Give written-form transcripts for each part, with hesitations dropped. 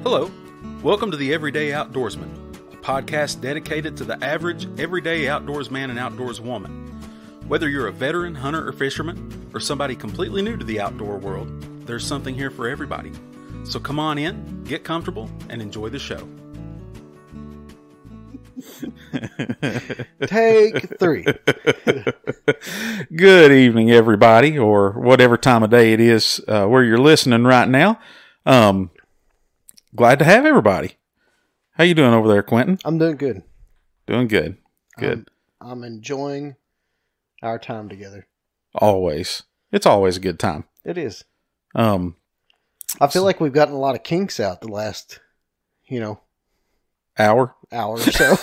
Hello, welcome to the Everyday Outdoorsman, a podcast dedicated to the average, everyday outdoors man and outdoors woman. Whether you're a veteran hunter or fisherman, or somebody completely new to the outdoor world, there's something here for everybody. So come on in, get comfortable, and enjoy the show. Take 3. Good evening, everybody, or whatever time of day it is where you're listening right now. Glad to have everybody. How you doing over there, Quinton? I'm doing good. Doing good. Good. I'm enjoying our time together. Always. It's always a good time. It is. I I feel like we've gotten a lot of kinks out the last, hour or so.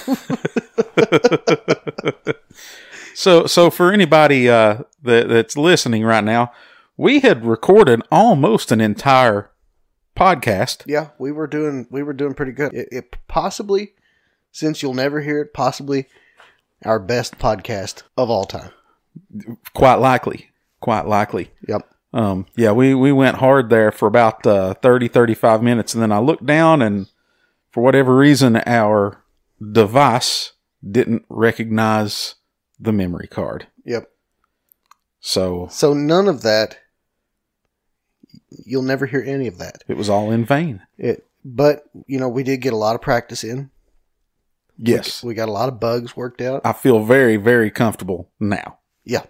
So for anybody that's listening right now, we had recorded almost an entire podcast. Yeah, we were doing pretty good. It possibly, since you'll never hear it, possibly our best podcast of all time. Quite likely. Yep. Yeah, we went hard there for about 35 minutes, and then I looked down, and for whatever reason, our device didn't recognize the memory card. Yep. So none of that. You'll never hear any of that. it was all in vain. But we did get a lot of practice in. Yes. We got a lot of bugs worked out. I feel very, very comfortable now. Yeah.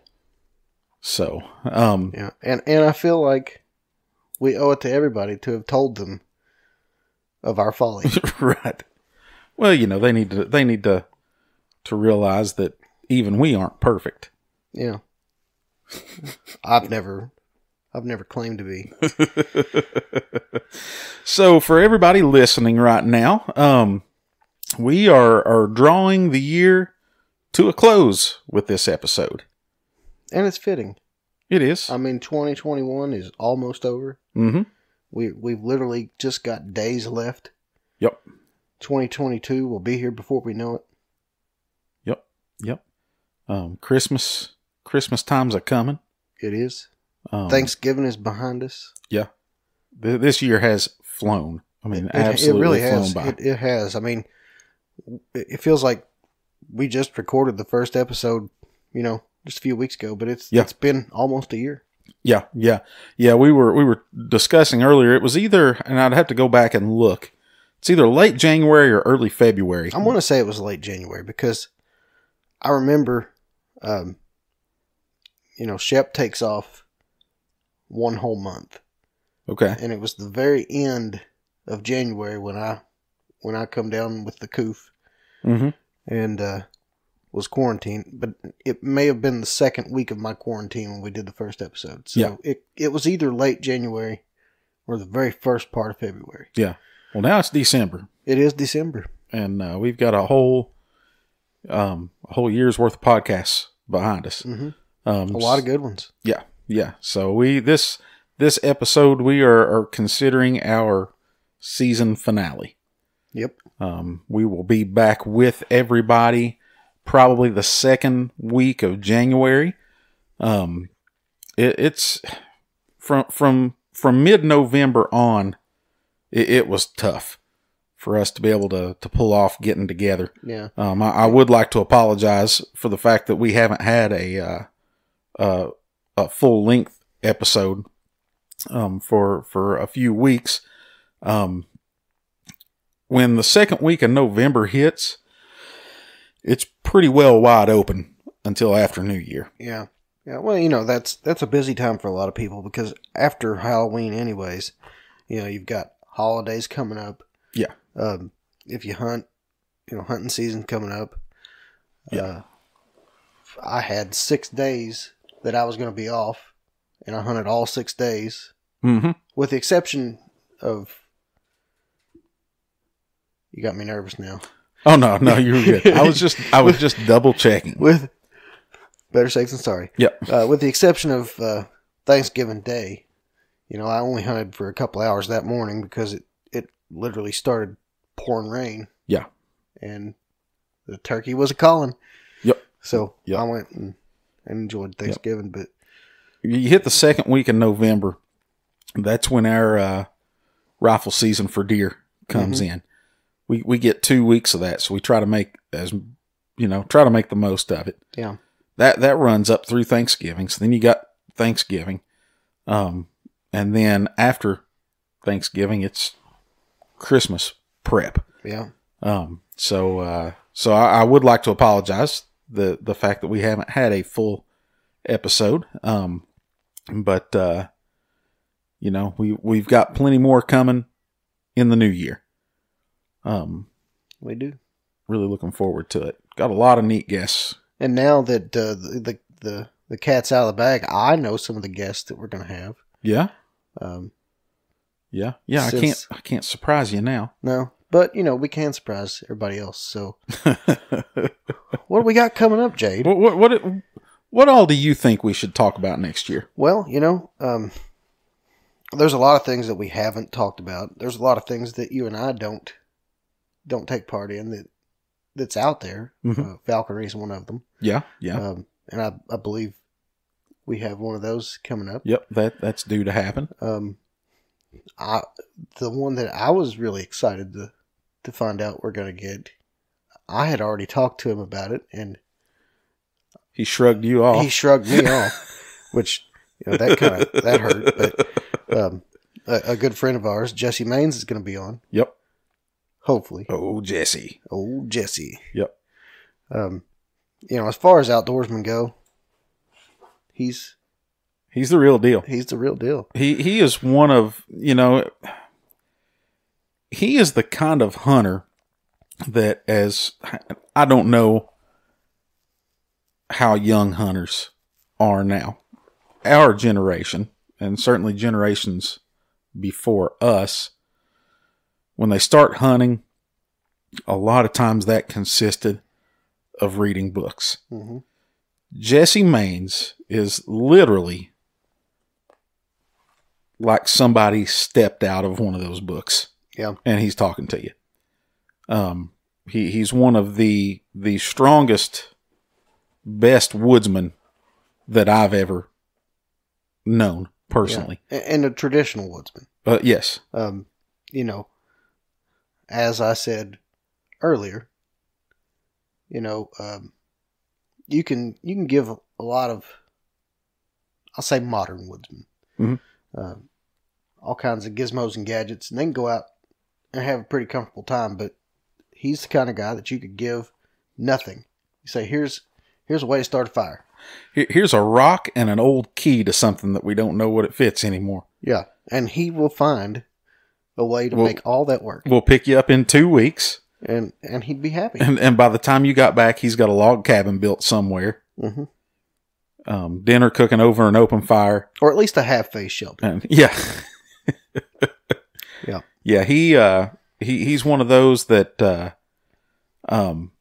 So, Yeah. And I feel like we owe it to everybody to have told them of our folly. right. Well, they need to realize that even we aren't perfect. Yeah. I've never claimed to be. So for everybody listening right now, we are drawing the year to a close with this episode. And it's fitting. It is. 2021 is almost over. Mm-hmm. We've literally just got days left. Yep. 2022 will be here before we know it. Yep. Christmas time's a coming. It is. Thanksgiving is behind us. Yeah. This year has flown. Absolutely it really flown has. by. It has. It feels like we just recorded the first episode, just a few weeks ago, but it's been almost a year. Yeah. We were discussing earlier. It was either, and I'd have to go back and look. It's either late January or early February. I want to say it was late January because I remember, Shep takes off one whole month. Okay. And it was the very end of January when I come down with the coof and was quarantined. But it may have been the second week of my quarantine when we did the first episode. So it was either late January or the very first part of February. Yeah. Well, now it's December. It is December. And we've got a whole year's worth of podcasts behind us. Mm-hmm. A lot of good ones. Yeah. So this episode we are considering our season finale. Yep. We will be back with everybody probably the second week of January. It's from mid-November on. It was tough for us to be able to pull off getting together. Yeah. I would like to apologize for the fact that we haven't had a full length episode for a few weeks. When the second week of November hits, it's pretty well wide open until after New Year. Yeah. Yeah. Well, that's a busy time for a lot of people because after Halloween anyways, you've got holidays coming up. Yeah. If you hunt, hunting season coming up. Yeah. I had 6 days that I was going to be off, and I hunted all 6 days, with the exception of. You got me nervous now. Oh no, you were good. I was just double checking. With better safe than sorry. Yep. With the exception of Thanksgiving Day, I only hunted for a couple hours that morning because it literally started pouring rain. Yeah. And the turkey was a calling. Yep. So I went and enjoyed Thanksgiving, but you hit the second week in November. That's when our rifle season for deer comes in. We get 2 weeks of that, so we try to make try to make the most of it. Yeah. That runs up through Thanksgiving. So then you got Thanksgiving. And then after Thanksgiving, it's Christmas prep. Yeah. So I would like to apologize the fact that we haven't had a full episode. But we've got plenty more coming in the new year. We do. Really looking forward to it. Got a lot of neat guests. And now that the cat's out of the bag, I know some of the guests that we're going to have. Yeah. Yeah. I can't surprise you now. No, but we can surprise everybody else. So, what do we got coming up, Jade? What all do you think we should talk about next year? Well, there's a lot of things that we haven't talked about. There's a lot of things that you and I don't take part in that's out there. Mm-hmm. Falconry is one of them. Yeah. And I believe we have one of those coming up. Yep, that's due to happen. The one that I was really excited to find out we're going to get, I had already talked to him about it, and he shrugged you off. He shrugged me off, which that hurt. But a good friend of ours, Jesse Maines, is going to be on. Yep. Hopefully. Oh, Jesse. Yep. As far as outdoorsmen go, he's the real deal. He's the real deal. He is one of, he is the kind of hunter that, as I don't know how young hunters are now. Our generation, and certainly generations before us, when they start hunting, a lot of times that consisted of reading books. Mm-hmm. Jesse Maines is literally like somebody stepped out of one of those books. Yeah. And he's talking to you. He's one of the strongest, best woodsmen that I've ever known personally. Yeah. And a traditional woodsman. Yes. As I said earlier, you can give a lot of, I'll say, modern woodsmen, mm-hmm. All kinds of gizmos and gadgets, and they can go out and have a pretty comfortable time. But he's the kind of guy that you could give nothing. You say, here's a way to start a fire. Here's a rock and an old key to something that we don't know what it fits anymore. Yeah, and he will find a way to make all that work. We'll pick you up in 2 weeks. And he'd be happy. And by the time you got back, he's got a log cabin built somewhere. Mm-hmm. Dinner cooking over an open fire. Or at least a half-face shelter. And, yeah. Yeah. Yeah, he's one of those that I'm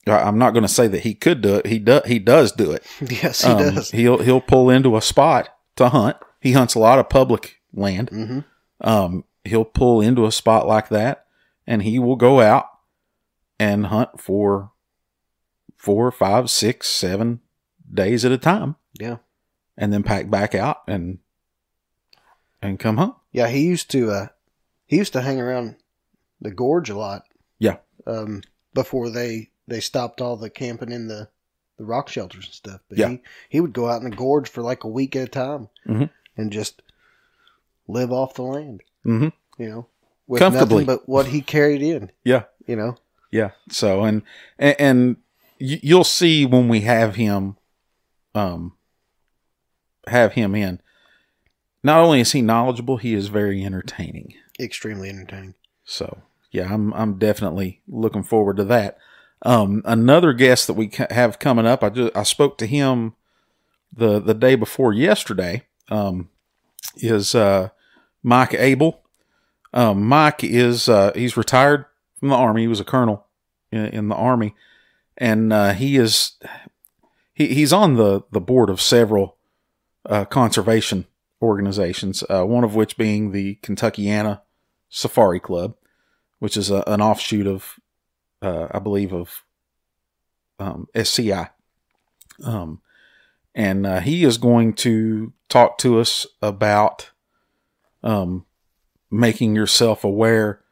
not going to say that he could do it. He does do it. Yes, he does. He'll pull into a spot to hunt. He hunts a lot of public land. Mm-hmm. He'll pull into a spot like that, and he will go out and hunt for 4, 5, 6, 7 days at a time. Yeah. And then pack back out and come home. Yeah, he used to hang around the gorge a lot. Yeah. Before they stopped all the camping in the rock shelters and stuff. But yeah. he would go out in the gorge for like a week at a time, mm-hmm. and just live off the land. Mm-hmm. With comfortably, nothing but what he carried in. Yeah. Yeah. So and you'll see when we have him in. Not only is he knowledgeable, he is very entertaining. Extremely entertaining. So, yeah, I'm definitely looking forward to that. Another guest that we have coming up, I spoke to him the day before yesterday, is Mike Abel. Mike is he's retired from the Army. He was a colonel in the Army, and he's on the board of several conservation organizations, one of which being the Kentuckiana Safari Club, which is an offshoot of, I believe, of SCI. And he is going to talk to us about making yourself aware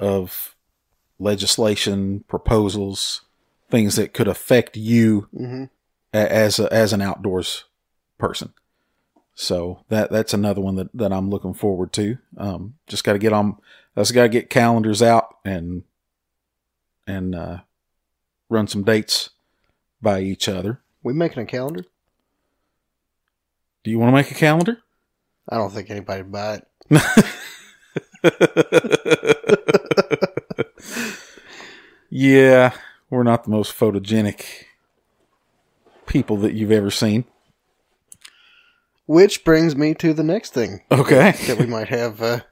of legislation, proposals, things that could affect you as an outdoors person. So that's another one that I'm looking forward to. Just got to get calendars out and run some dates by each other. We making a calendar? Do you want to make a calendar? I don't think anybody would buy it. Yeah, we're not the most photogenic people that you've ever seen. Which brings me to the next thing. Okay. That we might have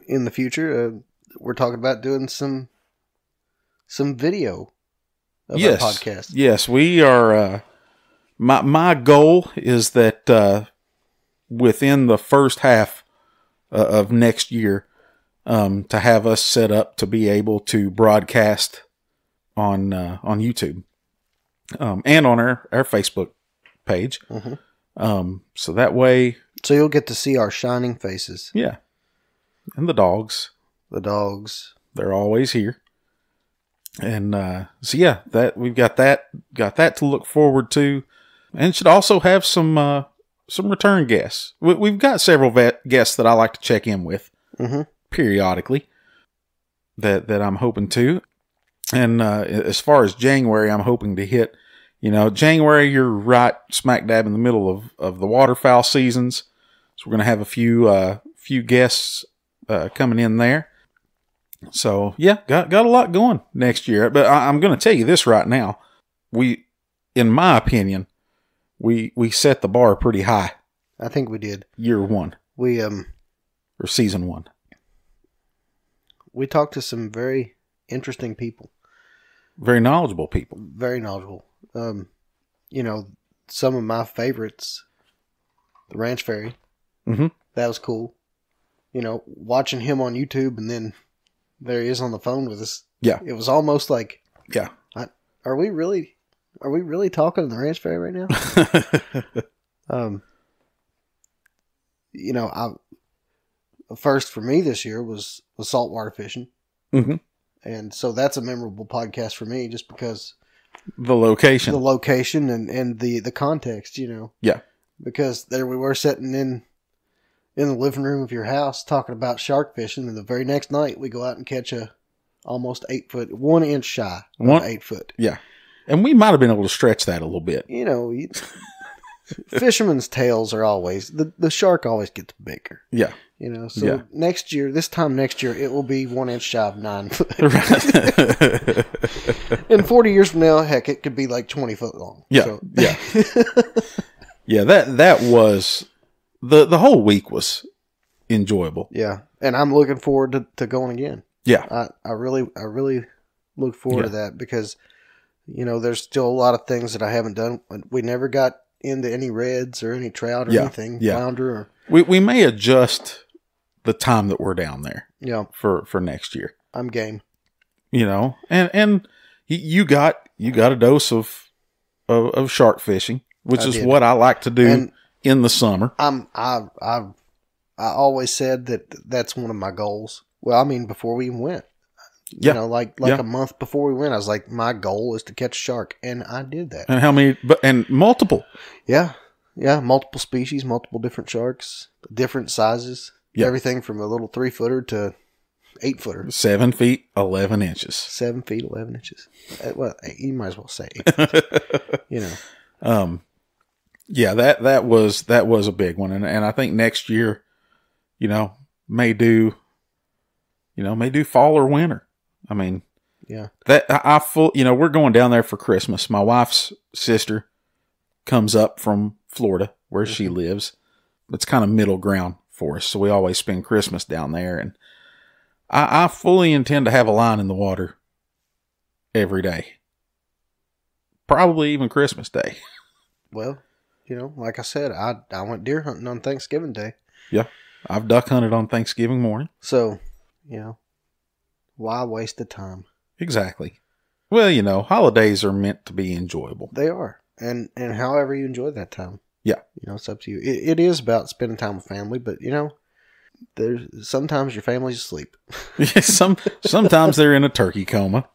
in the future. We're talking about doing some video of our podcast. Yes, we are. My goal is that within the first half of next year, to have us set up to be able to broadcast on YouTube and on our Facebook page. So that way, so you'll get to see our shining faces. Yeah, and the dogs. They're always here. And so yeah, that we've got that to look forward to, and should also have some return guests. We've got several guests that I like to check in with periodically. That I'm hoping to, and as far as January, I'm hoping to hit. January, you're right smack dab in the middle of the waterfowl seasons, so we're gonna have a few guests coming in there. So yeah, got a lot going next year. But I'm going to tell you this right now. In my opinion, we set the bar pretty high. I think we did. Year one. Or season one. We talked to some very interesting people. Very knowledgeable people. Very knowledgeable. Some of my favorites, the Ranch Fairy. That was cool. Watching him on YouTube, and then there he is on the phone with us. Yeah. It was almost like, yeah. Are we really talking to the Ranch Fairy right now? First for me this year was saltwater fishing. And so that's a memorable podcast for me, just because the location and the context, Yeah. Because there we were sitting in the living room of your house talking about shark fishing, and the very next night we go out and catch a almost 8 foot, 1 inch shy of 8 foot. Yeah. And we might have been able to stretch that a little bit. Fishermen's tails are always, the shark always gets bigger. Yeah. So this time next year, it will be 1 inch shy of 9 foot. And 40 years from now, heck, it could be like 20 foot long. Yeah. So. Yeah. Yeah. That was, the whole week was enjoyable. Yeah. And I'm looking forward to going again. Yeah. I really look forward to that, because, there's still a lot of things that I haven't done. We never got into any reds or any trout or anything. Flounder or. We may adjust the time that we're down there. Yeah. For next year. I'm game. And you got a dose of shark fishing, which is what I like to do in the summer. I always said that's one of my goals. Well, I mean, before we even went, a month before we went, I was like, my goal is to catch a shark, and I did that. And how many? And multiple. Yeah, multiple species, multiple different sharks, different sizes. Yeah. Everything from a little 3-footer to 8-footer. 7 feet 11 inches. 7 feet 11 inches. Well, you might as well say 8 feet. Yeah, that was a big one, and I think next year, may do fall or winter. I mean, yeah, we're going down there for Christmas. My wife's sister comes up from Florida, where she lives. It's kind of middle ground for us, so we always spend Christmas down there, and I fully intend to have a line in the water every day. Probably even Christmas Day. Well, like I said, I went deer hunting on Thanksgiving Day. Yeah. I've duck hunted on Thanksgiving morning. So, why waste the time? Exactly. Well, holidays are meant to be enjoyable. They are. And however you enjoy that time. Yeah. It's up to you. It is about spending time with family, but, sometimes your family's asleep. Yeah, sometimes they're in a turkey coma,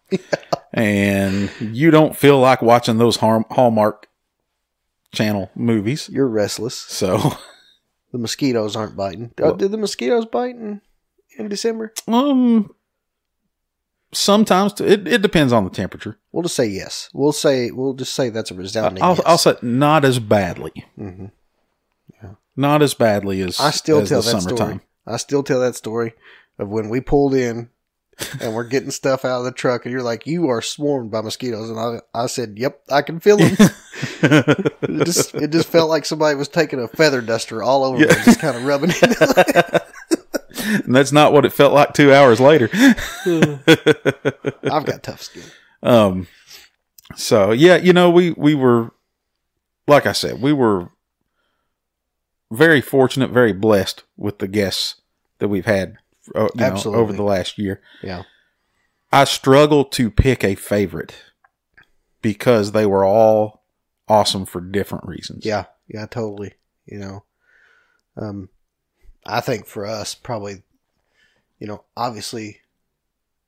and you don't feel like watching those Hallmark Channel movies. You're restless. So the mosquitoes aren't biting. Did the mosquitoes bite in December? Sometimes it depends on the temperature. We'll just say yes. We'll just say that's a resounding yes. I'll say not as badly. Mm-hmm. Yeah. Not as badly as I still as tell the that summertime. story. I still tell that story of when we pulled in and we're getting stuff out of the truck, and you're like, "You are swarmed by mosquitoes," and I said, "Yep, I can feel them." It just felt like somebody was taking a feather duster all over me, just kind of rubbing it. And that's not what it felt like 2 hours later. I've got tough skin. So yeah, we were, like I said, we were very fortunate, very blessed with the guests that we've had, over the last year. Yeah. I struggle to pick a favorite because they were all awesome for different reasons. Yeah. Yeah, totally. I think for us, probably, obviously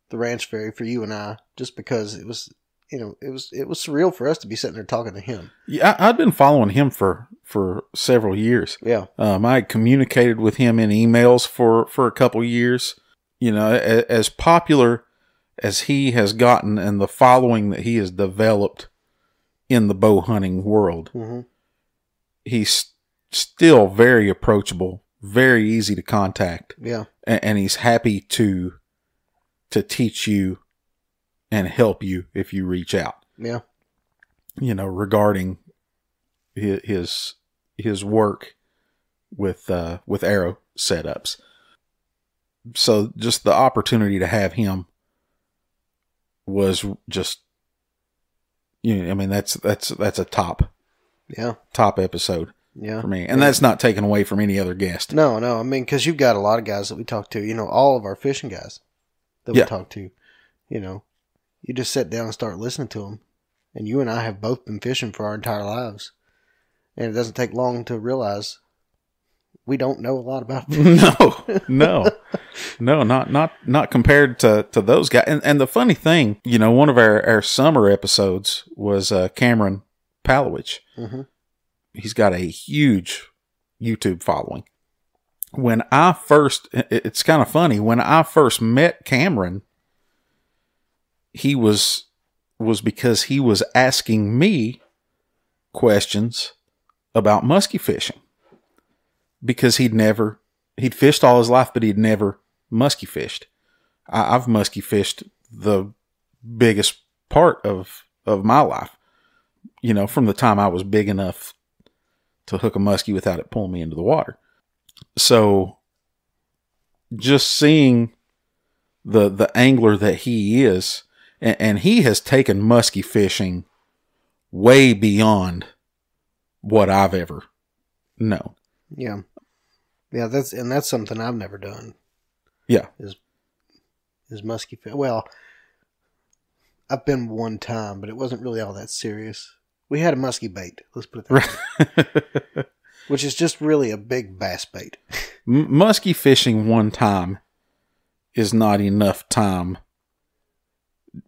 the ranch fairy for you and I, just because it was, it was surreal for us to be sitting there talking to him. Yeah, I'd been following him for several years. Yeah. I communicated with him in emails for a couple years. As popular as he has gotten and the following that he has developed in the bow hunting world, mm-hmm. he's still very approachable, very easy to contact. Yeah. And he's happy to teach you and help you if you reach out. Yeah. Regarding his work with arrow setups. So just the opportunity to have him was just, that's a top episode. Yeah. For me. And that's not taken away from any other guest. No. Because you've got a lot of guys that we talk to, all of our fishing guys that we talk to, you just sit down and start listening to them. And you and I have both been fishing for our entire lives. And it doesn't take long to realize we don't know a lot about fishing. No, not compared to those guys. And the funny thing, one of our summer episodes was Cameron Palowich. Mm-hmm. He's got a huge YouTube following. It's kind of funny, when I first met Cameron, he was because he was asking me questions about muskie fishing, because he'd fished all his life, but he'd never muskie fished. I've muskie fished the biggest part of my life, from the time I was big enough to hook a muskie without it pulling me into the water. So just seeing the angler that he is, and he has taken muskie fishing way beyond what I've ever known. Yeah. Yeah, that's something I've never done. Yeah. Is muskie fish. Well, I've been one time, but it wasn't really all that serious. We had a muskie bait. Let's put it that way. Which is just really a big bass bait. Muskie fishing one time is not enough time,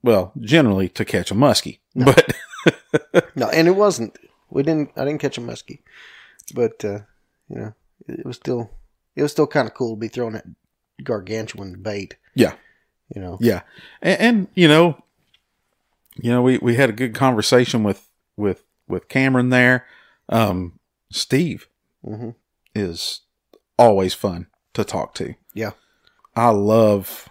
well, generally, to catch a muskie. No. But no, and it wasn't. I didn't catch a muskie. But it was still kind of cool to be throwing that gargantuan bait. Yeah. Yeah. And we had a good conversation with Cameron there. Steve mm-hmm. is always fun to talk to. Yeah. I love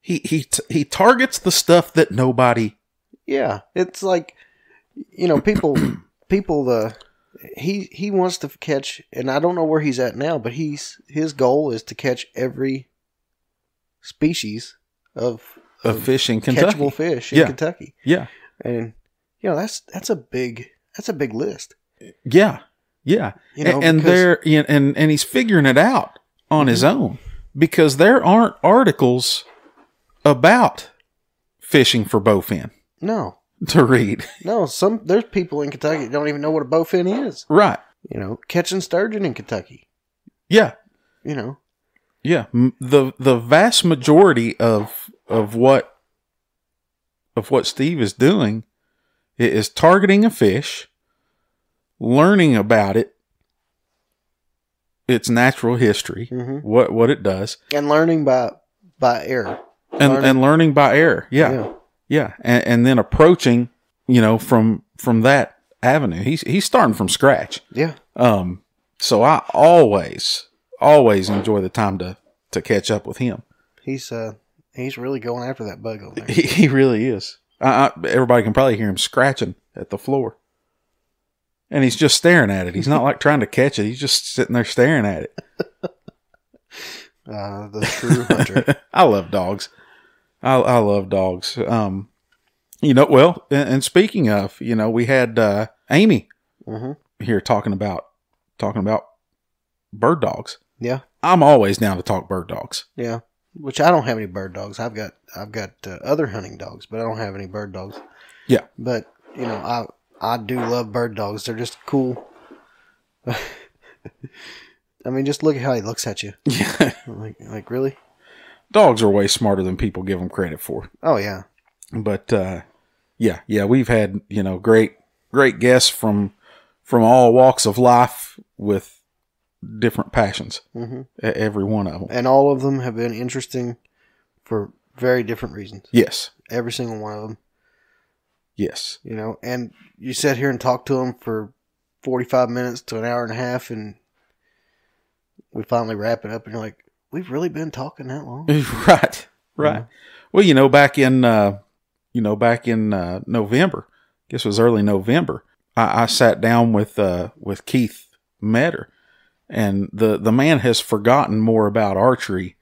he targets the stuff that nobody. Yeah. It's like, people he wants to catch, and I don't know where he's at now, but his goal is to catch every species of fish in Kentucky. Catchable fish in Kentucky. Yeah. And that's a big list. Yeah. Yeah. And he's figuring it out on his own, because there aren't articles about fishing for bowfin. No. To read. No, there's people in Kentucky that don't even know what a bowfin is. Right. Catching sturgeon in Kentucky. Yeah. you know. Yeah, the vast majority of what Steve is doing is targeting a fish, learning about it, its natural history, what it does, and learning by error, and learning by error. Yeah. And then approaching, from that avenue. He's starting from scratch. Yeah. So I always enjoy the time to catch up with him. He's really going after that bug over there. He really is. Everybody can probably hear him scratching at the floor. And he's just staring at it. He's not like trying to catch it. He's just sitting there staring at it. The true hunter. I love dogs. I love dogs. Well, and speaking of, we had Amy here talking about bird dogs. Yeah. I'm always down to talk bird dogs. Yeah. Which I don't have any bird dogs. I've got other hunting dogs, but I don't have any bird dogs. Yeah. But, I do love bird dogs. They're just cool. I mean, just look at how he looks at you. Yeah. Like really? Dogs are way smarter than people give them credit for. Oh, yeah. But, yeah, we've had, great guests from all walks of life with different passions. Every one of them. And all of them have been interesting for very different reasons. Yes. Every single one of them. Yes. And you sit here and talk to them for 45 minutes to an hour and a half, and we finally wrap it up, and you're like, we've really been talking that long? Right. Yeah. Well, back in November, I guess it was early November, I sat down with Keith Metter, and the man has forgotten more about archery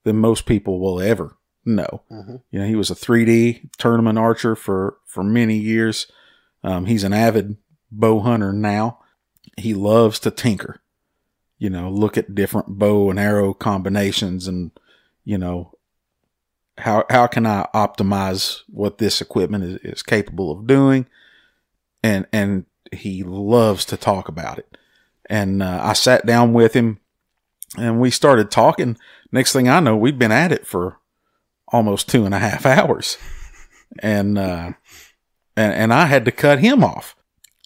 than most people will ever know. He was a 3D tournament archer for many years. He's an avid bow hunter now. He loves to tinker, look at different bow and arrow combinations and, how can I optimize what this equipment is capable of doing? And he loves to talk about it. And I sat down with him and we started talking. Next thing I know, we've been at it for almost 2.5 hours. And I had to cut him off.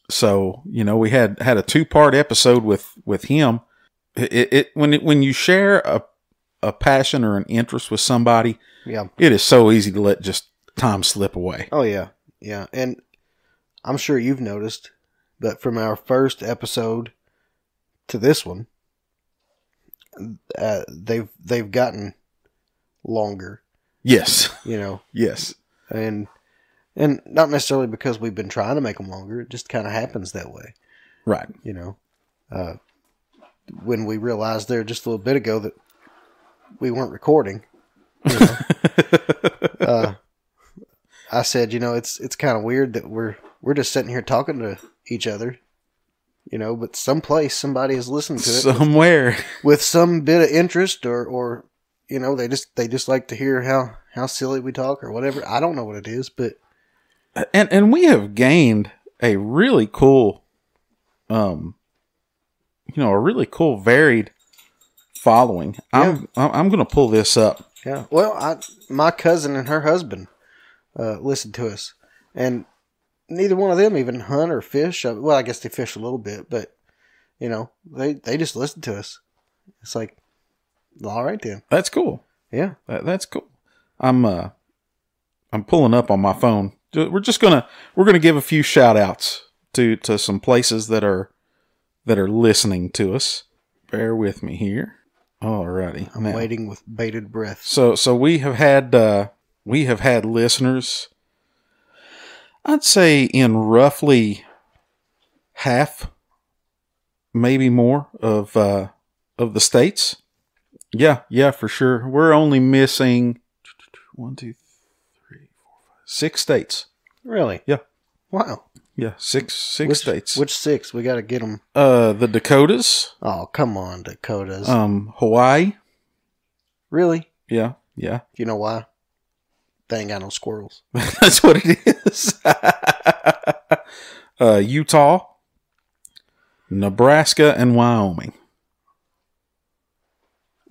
So, we had a 2-part episode with him. When you share a passion or an interest with somebody, it is so easy to let just time slip away. Oh yeah. Yeah. And I'm sure you've noticed, but from our first episode to this one, they've gotten longer. Yes. Yes. And not necessarily because we've been trying to make them longer. It just kind of happens that way. Right. When we realized there just a little bit ago that we weren't recording, I said, it's kind of weird that we're just sitting here talking to each other, but someplace somebody is listening to it somewhere with some bit of interest or they just like to hear how silly we talk or whatever. I don't know what it is, but and we have gained a really cool, a really cool varied following. Yeah. I'm going to pull this up. Yeah. Well, my cousin and her husband listened to us, and neither one of them even hunt or fish. Well, I guess they fish a little bit, but they just listened to us. It's like, all right then. That's cool. Yeah, that's cool. I'm pulling up on my phone. We're gonna give a few shout outs to some places that are listening to us. Bear with me here. Alrighty. I'm waiting with bated breath. So we have had listeners, I'd say in roughly half, maybe more of the states. Yeah, for sure. We're only missing 6 states. Really? Yeah. Wow. Yeah, six states. Which 6? We got to get them. The Dakotas. Oh, come on, Dakotas. Hawaii. Really? Yeah. You know why? They ain't got no squirrels. That's what it is. Utah, Nebraska, and Wyoming.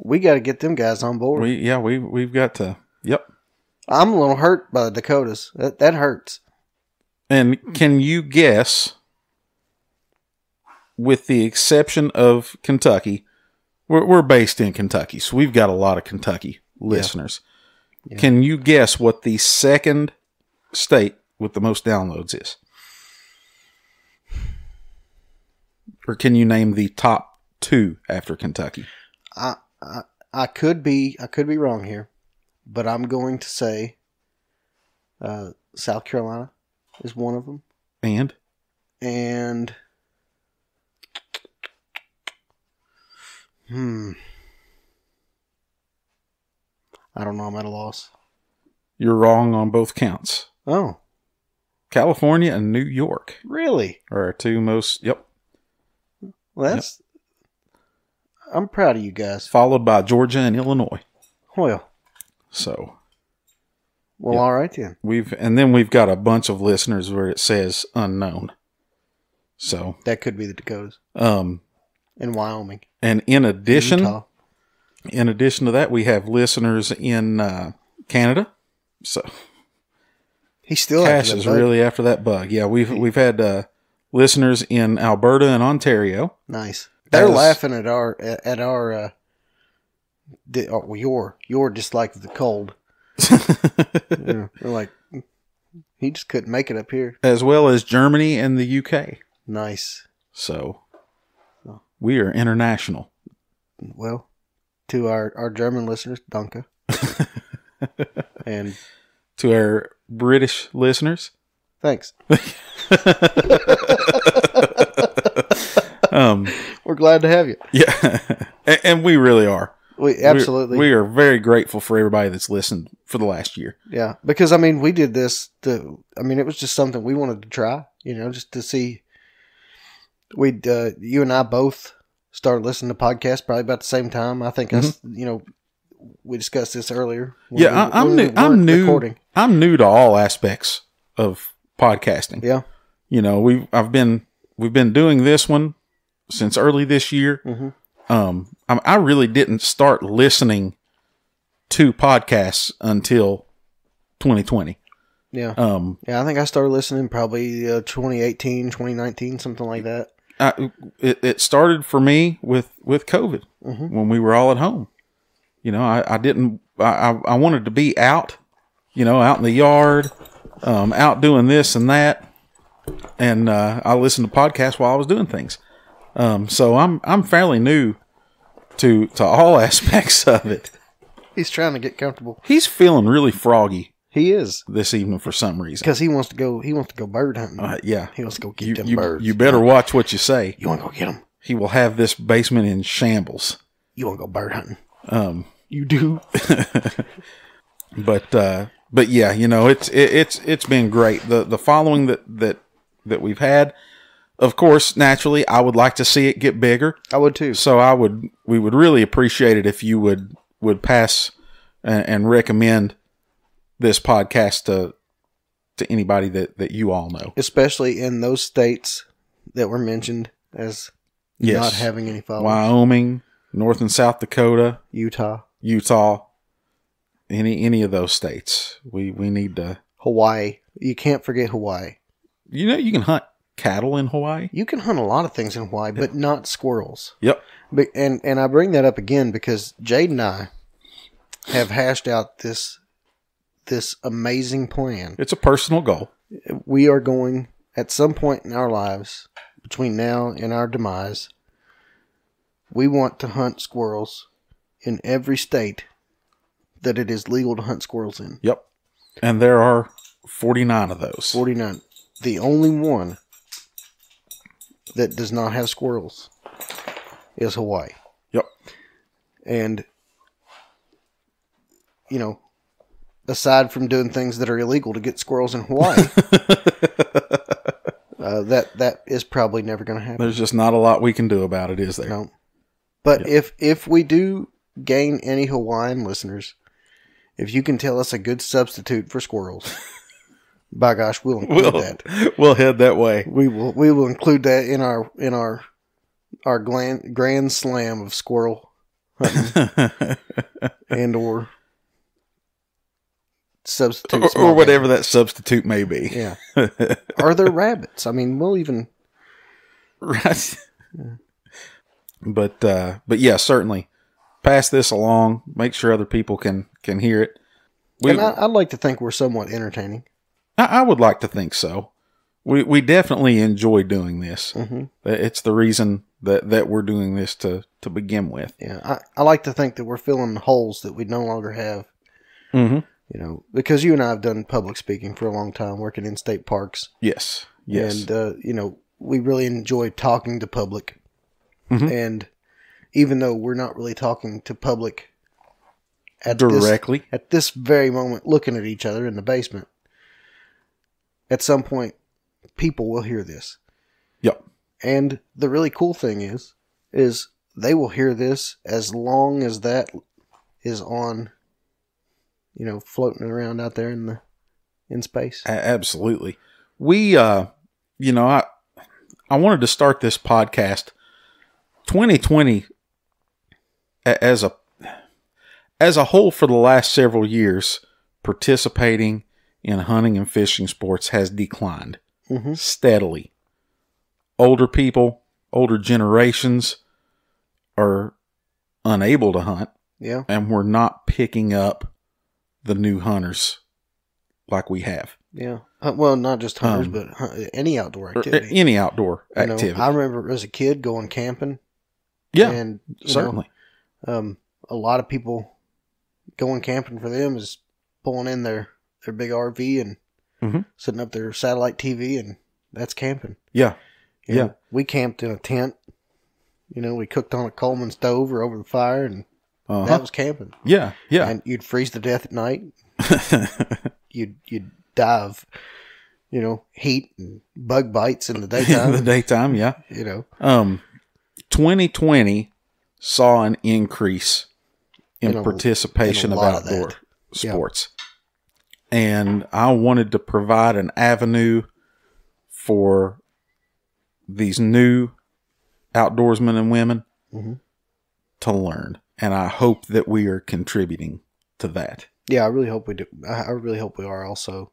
We got to get them guys on board. We've got to. Yep. I'm a little hurt by the Dakotas. That hurts. And can you guess, with the exception of Kentucky, we're based in Kentucky, so we've got a lot of Kentucky listeners. Yeah. Can you guess what the second state with the most downloads is? Or can you name the top 2 after Kentucky? I could be wrong here, but I'm going to say South Carolina is one of them. And I don't know. I'm at a loss. You're wrong on both counts. Oh. California and New York. Really? Are our 2 most, yep. Well, that's... Yep. I'm proud of you guys. Followed by Georgia and Illinois. Well. So. Well, yep. All right then. We've got a bunch of listeners where it says unknown. So. That could be the Dakotas. In Wyoming. And in addition... Utah. In addition to that, we have listeners in Canada. So he's still Cash is really after that bug. Yeah, we've had listeners in Alberta and Ontario. Nice. They're laughing at your dislike of the cold. They're like, he just couldn't make it up here. As well as Germany and the UK. Nice. So we are international. Well. To our German listeners, danke. And to our British listeners, thanks. We're glad to have you. Yeah, and we really are. We absolutely. We are very grateful for everybody that's listened for the last year. Yeah, because we did this. It was just something we wanted to try. Just to see. You and I both started listening to podcasts probably about the same time. I think we discussed this earlier. I'm new. Recording. I'm new to all aspects of podcasting. Yeah. We've been doing this one since early this year. Mm-hmm. I really didn't start listening to podcasts until 2020. Yeah. I think I started listening probably 2018, 2019, something like that. It started for me with COVID when we were all at home. I wanted to be out, out in the yard, out doing this and that. And I listened to podcasts while I was doing things. So I'm fairly new to all aspects of it. He's trying to get comfortable. He's feeling really froggy. He is this evening for some reason because he wants to go bird hunting. Yeah, he wants to go get them birds. You better watch what you say. You want to go get them? He will have this basement in shambles. You want to go bird hunting? You do. But yeah, it's been great. The following that we've had. Of course, naturally, I would like to see it get bigger. I would too. So we would really appreciate it if you would pass and recommend this podcast to anybody that you all know. Especially in those states that were mentioned as not having any followers. Wyoming, North and South Dakota, Utah, any of those states. We need to... Hawaii. You can't forget Hawaii. You can hunt cattle in Hawaii. You can hunt a lot of things in Hawaii, but not squirrels. Yep. And I bring that up again because Jade and I have hashed out this amazing plan. It's a personal goal. We are going, at some point in our lives, between now and our demise, we want to hunt squirrels in every state that it is legal to hunt squirrels in. Yep. And there are 49 of those. 49. The only one that does not have squirrels is Hawaii. Yep. And, aside from doing things that are illegal to get squirrels in Hawaii, that is probably never going to happen. There's just not a lot we can do about it, is there? No. But if we do gain any Hawaiian listeners, if you can tell us a good substitute for squirrels, by gosh, we'll include that. We'll head that way. We will include that in our grand slam of squirrel hunting and or substitute or whatever that substitute may be. Yeah. Are there rabbits? I mean, we'll even right. Yeah. But yeah, certainly pass this along. Make sure other people can hear it. And I'd like to think we're somewhat entertaining. I would like to think so. We definitely enjoy doing this. Mm-hmm. It's the reason that we're doing this to begin with. Yeah, I like to think that we're filling holes that we no longer have. Mm-hmm. You know, because you and I have done public speaking for a long time, working in state parks. Yes. And, you know, we really enjoy talking to public. Mm-hmm. And even though we're not really talking to public directly at this very moment, looking at each other in the basement, at some point, people will hear this. Yep. And the really cool thing is they will hear this as long as that is on, you know, floating around out there in space. Absolutely. We, you know, I wanted to start this podcast 2020 as a whole for the last several years. Participating in hunting and fishing sports has declined steadily. Older people, older generations are unable to hunt. Yeah. And we're not picking up the new hunters like we have. Yeah. Well, not just hunters, but any outdoor activity. Any outdoor activity. I remember as a kid going camping. Yeah, and certainly. A lot of people going camping for them is pulling in their big RV and setting up their satellite TV, and that's camping. Yeah. You know, we camped in a tent. You know, we cooked on a Coleman stove or over the fire, and that was camping. Yeah, yeah. And you'd freeze to death at night. you'd die of, you know, heat and bug bites in the daytime. In the daytime, yeah. You know. 2020 saw an increase in participation of outdoor sports. Yeah. And I wanted to provide an avenue for these new outdoorsmen and women to learn. And I hope that we are contributing to that. Yeah, I really hope we do. I really hope we are also.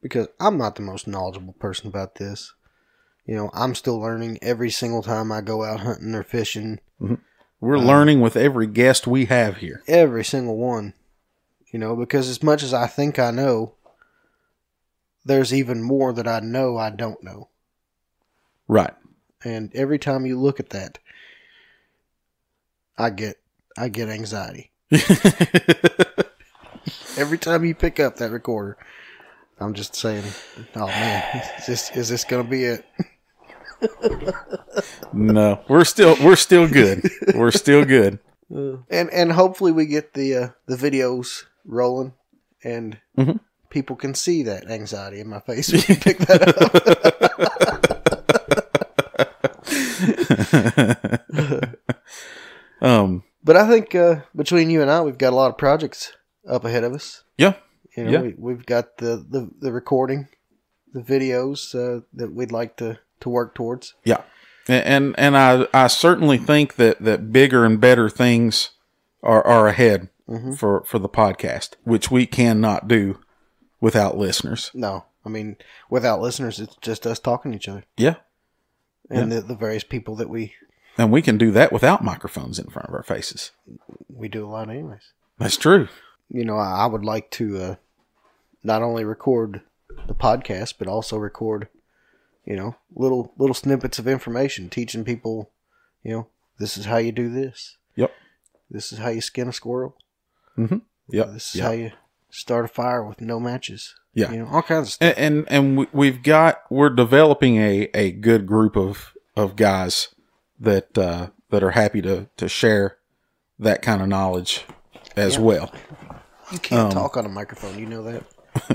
Because I'm not the most knowledgeable person about this. You know, I'm still learning every single time I go out hunting or fishing. We're learning with every guest we have here. Every single one. You know, because as much as I think I know, there's even more that I know I don't know. Right. And every time you look at that, I get anxiety. Every time you pick up that recorder, I'm just saying, oh man, is this going to be it? No, we're still good. We're still good. And hopefully we get the videos rolling and people can see that anxiety in my face when you pick that up. But I think between you and I, we've got a lot of projects up ahead of us. Yeah. You know, we've got the recording, the videos that we'd like to work towards. Yeah. And I certainly think that bigger and better things are ahead for the podcast, which we cannot do without listeners. No. I mean, without listeners, it's just us talking to each other. Yeah. And the various people that we... And we can do that without microphones in front of our faces. We do a lot anyways. That's true. You know, I would like to not only record the podcast, but also record, you know, little snippets of information, teaching people, you know, this is how you do this. Yep. This is how you skin a squirrel. Yep. This is how you start a fire with no matches. Yeah. You know, all kinds of stuff. And we're developing a good group of guys that are happy to share that kind of knowledge as well. You can't talk on a microphone, you know that.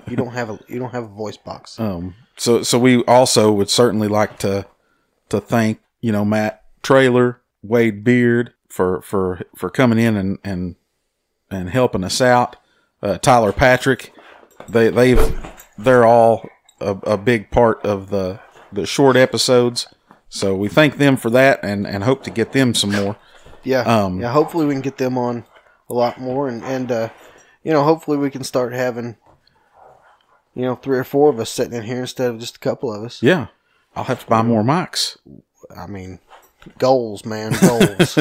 You don't have a voice box. So we also would certainly like to thank, you know, Matt Traylor, Wade Beard for coming in and helping us out. Tyler Patrick, they're all a big part of the short episodes. So we thank them for that and hope to get them some more. Yeah. Yeah. Hopefully we can get them on a lot more, and hopefully we can start having 3 or 4 of us sitting in here instead of just a couple of us. Yeah. I'll have to buy more mics. I mean, goals, man, goals.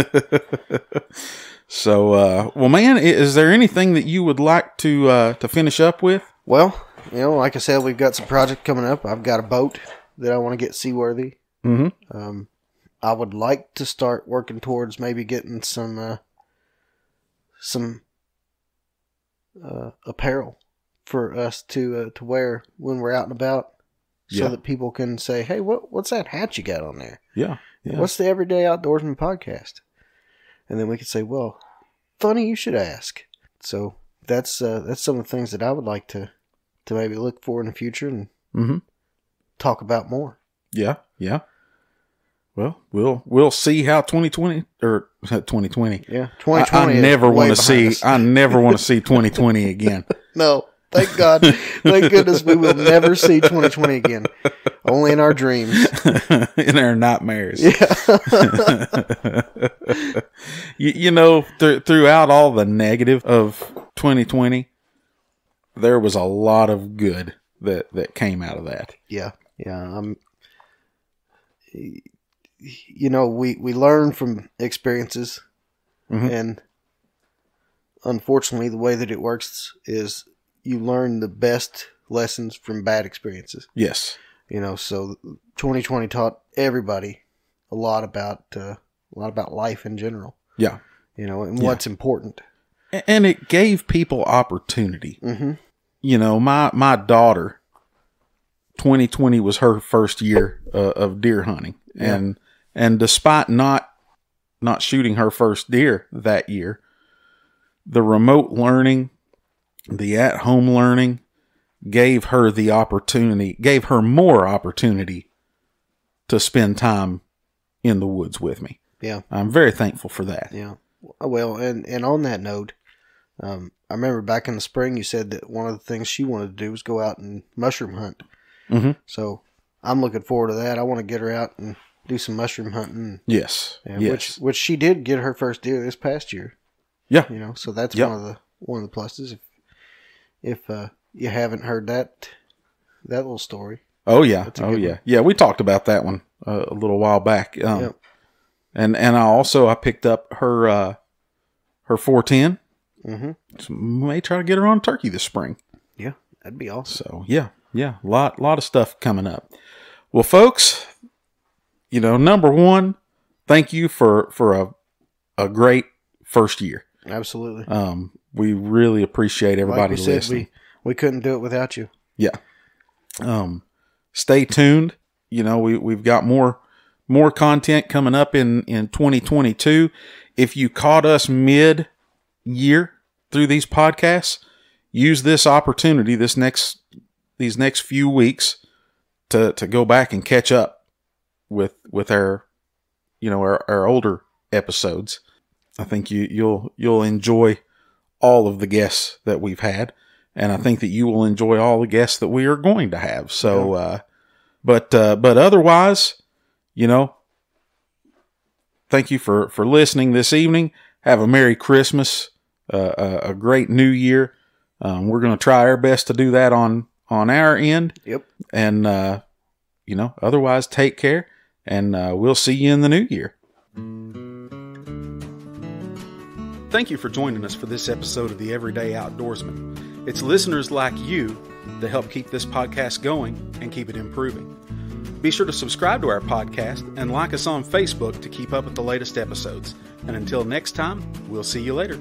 So, well, man, is there anything that you would like to finish up with? Well, like I said, we've got some project coming up. I've got a boat that I want to get seaworthy. Mm-hmm. I would like to start working towards maybe getting some apparel for us to wear when we're out and about, so that people can say, "Hey, what's that hat you got on there? Yeah, yeah. What's the Everyday Outdoorsman podcast?" And then we could say, "Well, funny you should ask." So that's some of the things that I would like to maybe look for in the future and talk about more. Yeah, yeah. Well, we'll see how 2020 or 2020. Yeah, 2020. I never want to see. I never want to see 2020 again. No, thank God, thank goodness, we will never see 2020 again. Only in our dreams, in our nightmares. Yeah. Throughout all the negative of 2020, there was a lot of good that came out of that. Yeah, yeah. We learn from experiences, and unfortunately, the way that it works is you learn the best lessons from bad experiences. Yes. So 2020 taught everybody a lot about life in general. Yeah. And what's important. And it gave people opportunity. Mm-hmm. My daughter, 2020 was her first year of deer hunting. Yeah. And despite not shooting her first deer that year, the remote learning, the at-home learning gave her more opportunity to spend time in the woods with me. Yeah. I'm very thankful for that. Yeah. Well, and on that note, I remember back in the spring you said that one of the things she wanted to do was go out and mushroom hunt. Mm-hmm. So I'm looking forward to that. I want to get her out and do some mushroom hunting. Yes. Yes. Which she did get her first deer this past year. Yeah. So that's one of the pluses. If you haven't heard that little story. Oh yeah. Oh yeah. One. Yeah. We talked about that one a little while back. And I picked up her 410. Mm-hmm. So may try to get her on turkey this spring. Yeah, that'd be awesome. So yeah. A lot of stuff coming up. Well, folks, number one, thank you for a great first year. Absolutely. We really appreciate everybody listening. We couldn't do it without you. Yeah. Stay tuned. We've got more content coming up in 2022. If you caught us mid-year through these podcasts, use this opportunity these next few weeks to go back and catch up with our older episodes. I think you'll enjoy all of the guests that we've had, and I think that you will enjoy all the guests that we are going to have. So, but otherwise, thank you for listening this evening. Have a Merry Christmas, a great New Year. We're going to try our best to do that on our end. Yep. And, otherwise take care, and we'll see you in the new year. Thank you for joining us for this episode of The Everyday Outdoorsman. It's listeners like you that help keep this podcast going and keep it improving. Be sure to subscribe to our podcast and like us on Facebook to keep up with the latest episodes. And until next time, we'll see you later.